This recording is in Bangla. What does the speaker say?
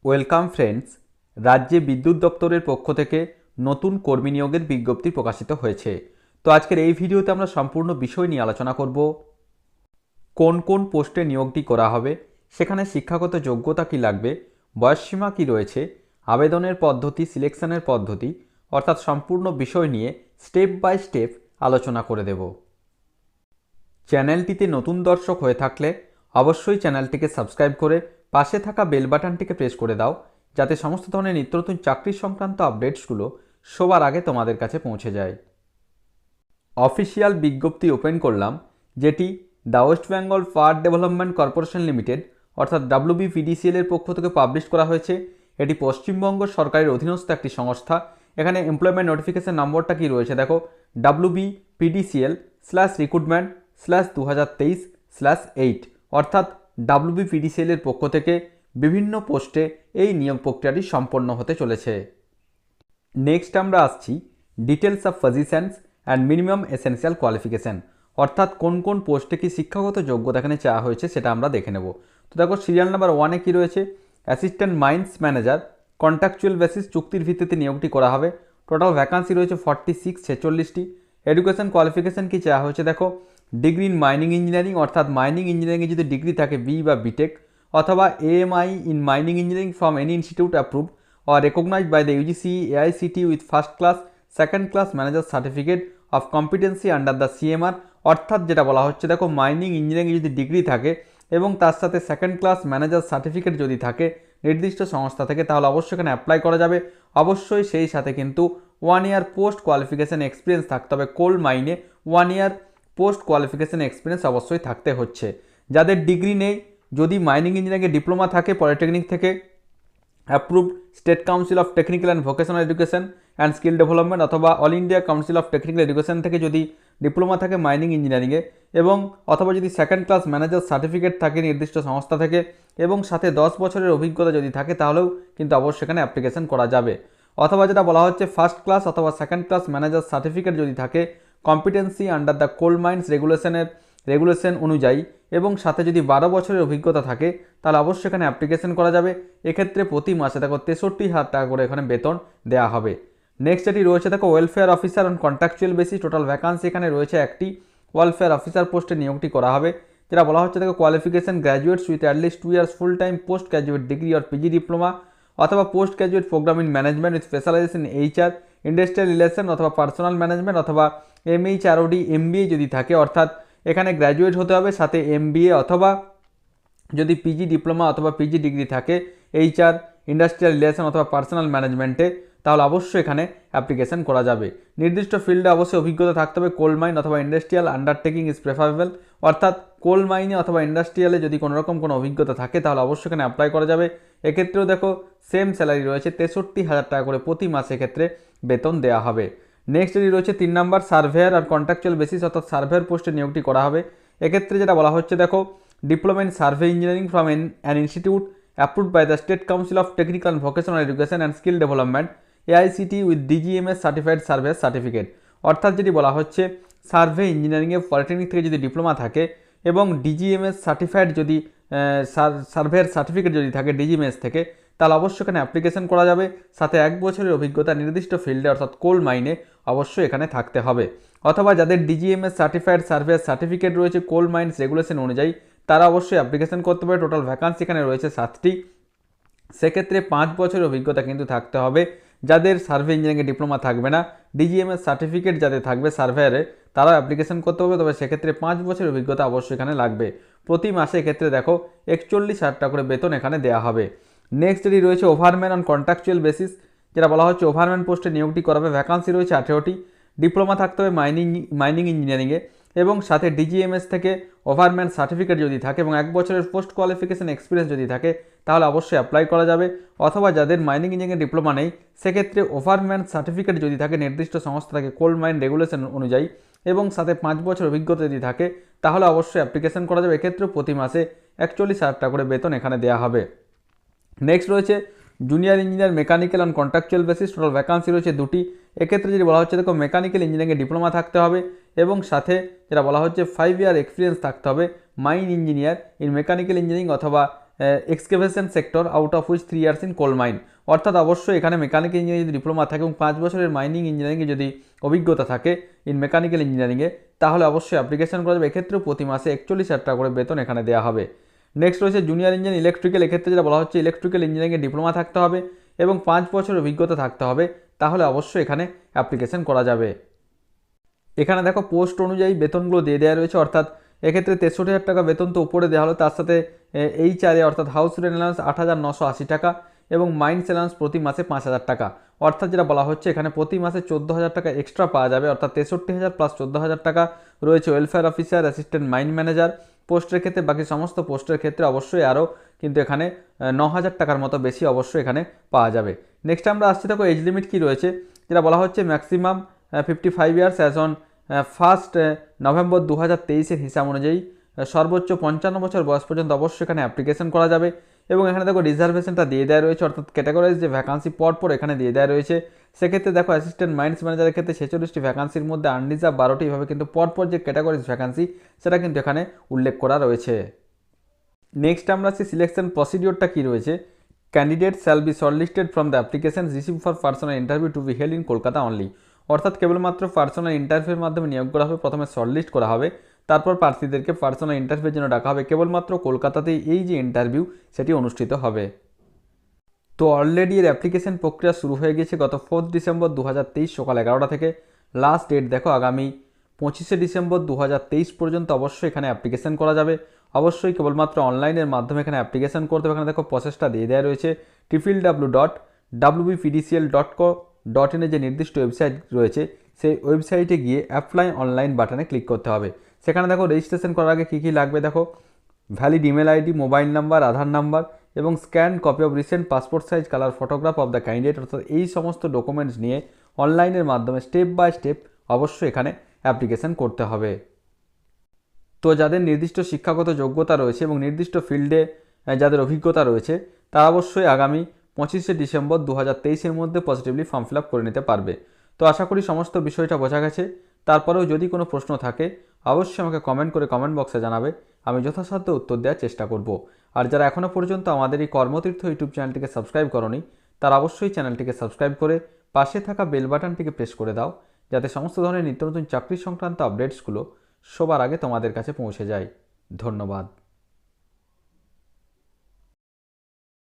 Welcome friends. রাজ্যে বিদ্যুৎ দপ্তরের পক্ষ থেকে নতুন কর্মী নিয়োগের বিজ্ঞপ্তি প্রকাশিত হয়েছে। তো আজকের এই ভিডিওতে আমরা সম্পূর্ণ বিষয় নিয়ে আলোচনা করব। কোন কোন পোস্টে নিয়োগটি করা হবে, সেখানে শিক্ষাগত যোগ্যতা কী লাগবে, বয়সসীমা কী রয়েছে, আবেদনের পদ্ধতি, সিলেকশনের পদ্ধতি, অর্থাৎ সম্পূর্ণ বিষয় নিয়ে স্টেপ বাই স্টেপ আলোচনা করে দেব। চ্যানেলটিতে নতুন দর্শক হয়ে থাকলে অবশ্যই চ্যানেলটিকে সাবস্ক্রাইব করে পাশে থাকা বেল বাটনটিকে প্রেস করে দাও, যাতে সমস্ত ধরনের নিত্য নতুন চাকরি সংক্রান্ত আপডেটসগুলো সবার আগে তোমাদের কাছে পৌঁছে যায়। অফিসিয়াল বিজ্ঞপ্তি ওপেন করলাম, যেটি the West Bengal power development corporation limited অর্থাৎ WBPDCL এর পক্ষ থেকে পাবলিশ করা হয়েছে। এটি পশ্চিমবঙ্গ সরকারের অধীনস্থ একটি সংস্থা। এখানে এমপ্লয়মেন্ট নোটিফিকেশন নম্বরটা কি রয়েছে দেখো, WBPDCL/recruitment/2023/8, অর্থাৎ WBPDCL এর পক্ষ থেকে বিভিন্ন পোস্টে এই নিয়োগ প্রক্রিয়াটি সম্পন্ন হতে চলেছে। নেক্সট আমরা আসছি details of positions and minimum essential qualification, অর্থাৎ কোন কোন পোস্টে কি শিক্ষাগত যোগ্যতা এখানে চাওয়া হয়েছে সেটা আমরা দেখে নেব। তো দেখো, সিরিয়াল নাম্বার 1-এ কী রয়েছে, assistant mines manager, contractual basis, চুক্তির ভিত্তিতে নিয়োগটি করা হবে। টোটাল ভ্যাকান্সি রয়েছে 46 এডুকেশন কোয়ালিফিকেশান কি চাওয়া হয়েছে দেখো, ডিগ্রি ইন মাইনিং ইঞ্জিনিয়ারিং, অর্থাৎ মাইনিং ইঞ্জিনিয়ারিংয়ে যদি ডিগ্রি থাকে বি বা বিটেক, অথবা AMI in mining engineering from any institute approve or recognized by the UGC AICTE with first class, second class manager certificate of competency under the CMR, অর্থাৎ যেটা বলা হচ্ছে দেখো, মাইনিং ইঞ্জিনিয়ারিং যদি ডিগ্রি থাকে এবং তার সাথে সেকেন্ড ক্লাস ম্যানেজার সার্টিফিকেট যদি থাকে নির্দিষ্ট সংস্থা থেকে, তাহলে অবশ্যই এখানে অ্যাপ্লাই করা যাবে। অবশ্যই সেই সাথে কিন্তু 1 ইয়ার পোস্ট কোয়ালিফিকেশান এক্সপিরিয়েন্স থাকতে হবে। কোল মাইনে 1 ইয়ার পোস্ট কোয়ালিফিকেশান এক্সপিরিয়েন্স অবশ্যই থাকতে হচ্ছে। যাদের ডিগ্রি নেই, যদি মাইনিং ইঞ্জিনিয়ারিংয়ে ডিপ্লোমা থাকে পলিটেকনিক থেকে approved state council of technical and vocational education and skill development, অথবা all India council of technical education থেকে যদি ডিপ্লোমা থাকে মাইনিং ইঞ্জিনিয়ারিংয়ে, এবং অথবা যদি সেকেন্ড ক্লাস ম্যানেজার সার্টিফিকেট থাকে নির্দিষ্ট সংস্থা থেকে এবং সাথে 10 বছরের অভিজ্ঞতা যদি থাকে, তাহলেও কিন্তু অবশ্যই এখানে অ্যাপ্লিকেশন করা যাবে। অথবা যেটা বলা হচ্ছে ফার্স্ট ক্লাস অথবা সেকেন্ড ক্লাস ম্যানেজার সার্টিফিকেট যদি থাকে competency under the coal mines regulation অনুযায়ী, এবং সাথে যদি 12 বছরের অভিজ্ঞতা থাকে, তাহলে অবশ্যই এখানে অ্যাপ্লিকেশন করা যাবে। এক্ষেত্রে প্রতি মাসে দেখো 63,000 টাকা করে এখানে বেতন দেওয়া হবে। নেক্সট এটি রয়েছে দেখো, welfare officer on contractual basis. Total vacancy এখানে রয়েছে একটি, ওয়েলফেয়ার অফিসার পোস্টে নিয়োগটি করা হবে। যেটা বলা হচ্ছে দেখো, qualification graduates with at least 2 years full time post graduate degree or PG diploma, অথবা post graduate program in management with specialisation HR, industrial relation অথবা পার্সোনাল ম্যানেজমেন্ট, অথবা MHROD MBA যদি থাকে, অর্থাৎ এখানে গ্র্যাজুয়েট হতে হবে, সাথে MBA, অথবা যদি PG ডিপ্লোমা অথবা PG ডিগ্রি থাকে HR, ইন্ডাস্ট্রিয়াল রিলেশন অথবা পার্সোনাল ম্যানেজমেন্টে, তাহলে অবশ্যই এখানে অ্যাপ্লিকেশন করা যাবে। নির্দিষ্ট ফিল্ডে অবশ্যই অভিজ্ঞতা থাকতে হবে। কোল মাইন অথবা ইন্ডাস্ট্রিয়াল আন্ডারটেকিং ইজ প্রেফারেবল, অর্থাৎ কোল মাইনে অথবা ইন্ডাস্ট্রিয়ালে যদি কোনো রকম কোনো অভিজ্ঞতা থাকে, তাহলে অবশ্যই এখানে অ্যাপ্লাই করা যাবে। এক্ষেত্রেও দেখো সেম স্যালারি রয়েছে, 63,000 টাকা করে প্রতি মাসে ক্ষেত্রে বেতন দেওয়া হবে। নেক্সট যেটি রয়েছে 3 নম্বর, সার্ভেয়ার আর কন্ট্রাকচুয়াল বেসিস, অর্থাৎ সার্ভেয়ার পোস্টে নিয়োগটি করা হবে। এক্ষেত্রে যেটা বলা হচ্ছে দেখো, diploma in survey engineering from an institute approved by the state council of technical and vocational education and skill development AICTE with DGMS certified survey certificate, অর্থাৎ যেটি বলা হচ্ছে সার্ভে ইঞ্জিনিয়ারিংয়ে পলিটেকনিক থেকে যদি ডিপ্লোমা থাকে এবং DGMS সার্টিফাইড যদি সার্ভের সার্টিফিকেট যদি থাকে DGMS থেকে, তাহলে অবশ্যই এখানে অ্যাপ্লিকেশন করা যাবে। সাথে 1 বছরের অভিজ্ঞতা নির্দিষ্ট ফিল্ডে অর্থাৎ কোল মাইনে অবশ্যই এখানে থাকতে হবে। অথবা যাদের DGMS সার্টিফাইড সার্ভে সার্টিফিকেট রয়েছে কোল মাইন্স রেগুলেশন অনুযায়ী, তারা অবশ্যই অ্যাপ্লিকেশন করতে পারে। টোটাল ভ্যাকান্সি এখানে রয়েছে 7টি। সেক্ষেত্রে 5 বছরের অভিজ্ঞতা কিন্তু থাকতে হবে। যাদের সার্ভে ইঞ্জিনিয়ারিংয়ে ডিপ্লোমা থাকবে না, DGMS সার্টিফিকেট যাদের থাকবে সার্ভেয়ারে, তারাও অ্যাপ্লিকেশন করতে হবে, তবে সেক্ষেত্রে 5 বছরের অভিজ্ঞতা অবশ্যই এখানে লাগবে। প্রতি মাসে এক্ষেত্রে দেখো 41,000 টাকা করে বেতন এখানে দেওয়া হবে। নেক্সট যেটি রয়েছে ওভারম্যান অন কন্ট্রাকচুয়াল বেসিস, যেটা বলা হচ্ছে ওভারম্যান পোস্টে নিয়োগটি করাবে। ভ্যাকান্সি রয়েছে 18টি। ডিপ্লোমা থাকতে হবে মাইনিং ইঞ্জিনিয়ারিংয়ে এবং সাথে DGMS থেকে ওভারম্যান সার্টিফিকেট যদি থাকে এবং 1 বছরের পোস্ট কোয়ালিফিকেশন এক্সপিরিয়েন্স যদি থাকে, তাহলে অবশ্যই অ্যাপ্লাই করা যাবে। অথবা যাদের মাইনিং ইঞ্জিনিয়ারিং ডিপ্লোমা নেই, সেক্ষেত্রে ওভারম্যান সার্টিফিকেট যদি থাকে নির্দিষ্ট সংস্থা থেকে কোল মাইন রেগুলেশন অনুযায়ী এবং সাথে 5 বছর অভিজ্ঞতা যদি থাকে, তাহলে অবশ্যই অ্যাপ্লিকেশন করা যাবে। এক্ষেত্রেও প্রতি মাসে 41,000 টাকা করে বেতন এখানে দেওয়া হবে। নেক্সট রয়েছে junior engineer mechanical on contractual basis. Total vacancy রয়েছে 2টি। এক্ষেত্রে যদি বলা হচ্ছে দেখো, মেকানিক্যাল ইঞ্জিনিয়ারিংয়ে ডিপ্লোমা থাকতে হবে এবং সাথে যেটা বলা হচ্ছে 5 ইয়ার এক্সপিরিয়েন্স থাকতে হবে mine engineer in mechanical engineering অথবা excavation sector out of which 3 years in coal mine. অর্থাৎ অবশ্যই এখানে মেকানিক্যাল ইঞ্জিনিয়ারিং যদি ডিপ্লোমা থাকে এবং 5 বছরের মাইনিং ইঞ্জিনিয়ারিংয়ে যদি অভিজ্ঞতা থাকে ইন মেকানিক্যাল ইঞ্জিনিয়ারিংয়ে, তাহলে অবশ্যই অ্যাপ্লিকেশন করা যাবে। এক্ষেত্রেও প্রতি মাসে 41,000 টাকা করে বেতন এখানে দেওয়া হবে। নেক্সট রয়েছে জুনিয়র ইঞ্জিনিয়ার ইলেকট্রিক্যাল। এক্ষেত্রে যেটা বলা হচ্ছে ইলেকট্রিক্যাল ইঞ্জিনিয়ারিংয়ে ডিপ্লোমা থাকতে হবে এবং 5 বছরের অভিজ্ঞতা থাকতে হবে, তাহলে অবশ্যই এখানে অ্যাপ্লিকেশন করা যাবে। এখানে দেখো পোস্ট অনুযায়ী বেতনগুলো দিয়ে দেওয়া রয়েছে, অর্থাৎ এক্ষেত্রে 63,000 টাকা বেতন তো উপরে দেওয়া হলো, তার সাথে এইচআরএ অর্থাৎ হাউস রেন্ট অ্যালাউন্স 8,980 টাকা এবং মাইন্স অ্যালাউন্স প্রতি মাসে 5,000 টাকা। অর্থাৎ যেটা বলা হচ্ছে এখানে প্রতি মাসে 14,000 টাকা এক্সট্রা পাওয়া যাবে, অর্থাৎ 63,000 প্লাস 14,000 টাকা রয়েছে welfare officer, assistant mine manager পোস্টের ক্ষেত্রে। বাকি সমস্ত পোস্টের ক্ষেত্রে অবশ্যই আরও কিন্তু এখানে 9,000 টাকার মতো বেশি অবশ্যই এখানে পাওয়া যাবে। নেক্সট আমরা আসছি, দেখো এজ লিমিট কী রয়েছে, যেটা বলা হচ্ছে maximum 55 years as on 1 November 2023 হিসাব অনুযায়ী সর্বোচ্চ 55 বছর বয়স পর্যন্ত অবশ্যই এখানে অ্যাপ্লিকেশন করা যাবে। এবং এখানে দেখো রিজার্ভেশনটা দিয়ে দেওয়া রয়েছে, অর্থাৎ ক্যাটাগরাইজ যে ভ্যাকান্সি পর এখানে দিয়ে দেওয়া রয়েছে। সেক্ষেত্রে দেখো অ্যাসিস্ট্যান্ট মাইন্স ম্যানেজারের ক্ষেত্রে 46টি ভ্যাকান্সির মধ্যে আনরিজার্ভ 12টি, এভাবে কিন্তু পরপর যে ক্যাটাগরিজ ভ্যাকান্সি সেটা কিন্তু এখানে উল্লেখ করা রয়েছে। নেক্সট আমরা আসছি সিলেকশন প্রসিডিওরটা কী রয়েছে। Candidate shall be shortlisted from the application receive for personal interview two be held in Kolkata only. অর্থাৎ কেবলমাত্র পার্সোনাল ইন্টারভিউর মাধ্যমে নিয়োগ করা হবে। প্রথমে শর্টলিস্ট করা হবে, তারপর প্রার্থীদেরকে পার্সোনাল ইন্টারভিউর জন্য ডাকা হবে। কেবলমাত্র কলকাতাতেই এই যে ইন্টারভিউ সেটি অনুষ্ঠিত হবে। তো অলরেডি এর অ্যাপ্লিকেশন প্রক্রিয়া শুরু হয়ে গেছে গত 4 ডিসেম্বর 2023 সকাল 11টা থেকে। লাস্ট ডেট দেখো আগামী 25 ডিসেম্বর 2023 পর্যন্ত অবশ্যই এখানে অ্যাপ্লিকেশন করা যাবে। অবশ্যই কেবলমাত্র অনলাইনের মাধ্যমে এখানে অ্যাপ্লিকেশন করতে হবে। এখানে দেখো প্রসেসটা দিয়ে দেওয়া রয়েছে www.wbpdcl.co.in যে নির্দিষ্ট ওয়েবসাইট রয়েছে, সেই ওয়েবসাইটে গিয়ে অ্যাপ্লাই অনলাইন বাটনে ক্লিক করতে হবে। সেখানে দেখো রেজিস্ট্রেশন করার আগে কী কী লাগবে, দেখো valid email ID, mobile number, Aadhaar number এবং scan copy of recent passport size colour photograph of the candidate. অর্থাৎ এই সমস্ত ডকুমেন্টস নিয়ে অনলাইনের মাধ্যমে স্টেপ বাই স্টেপ অবশ্যই এখানে অ্যাপ্লিকেশন করতে হবে। তো যাদের নির্দিষ্ট শিক্ষাগত যোগ্যতা রয়েছে এবং নির্দিষ্ট ফিল্ডে যাদের অভিজ্ঞতা রয়েছে, তারা অবশ্যই আগামী 25 ডিসেম্বর 2023 মধ্যে পজিটিভলি ফর্ম ফিল আপ করে নিতে পারবে। তো আশা করি সমস্ত বিষয়টা বোঝা গেছে। তারপরেও যদি কোনো প্রশ্ন থাকে অবশ্যই আমাকে কমেন্ট করে কমেন্ট বক্সে জানাবে, আমি যথাসাধ্য উত্তর দেওয়ার চেষ্টা করব। আর যারা এখনও পর্যন্ত আমাদের এই কর্মতীর্থ ইউটিউব চ্যানেলটিকে সাবস্ক্রাইব করনি, তারা অবশ্যই চ্যানেলটিকে সাবস্ক্রাইব করে পাশে থাকা বেল বাটনটিকে প্রেস করে দাও, যাতে সমস্ত ধরনের নিত্য নতুন চাকরি সংক্রান্ত আপডেটসগুলো সবার আগে তোমাদের কাছে পৌঁছে যায়। ধন্যবাদ।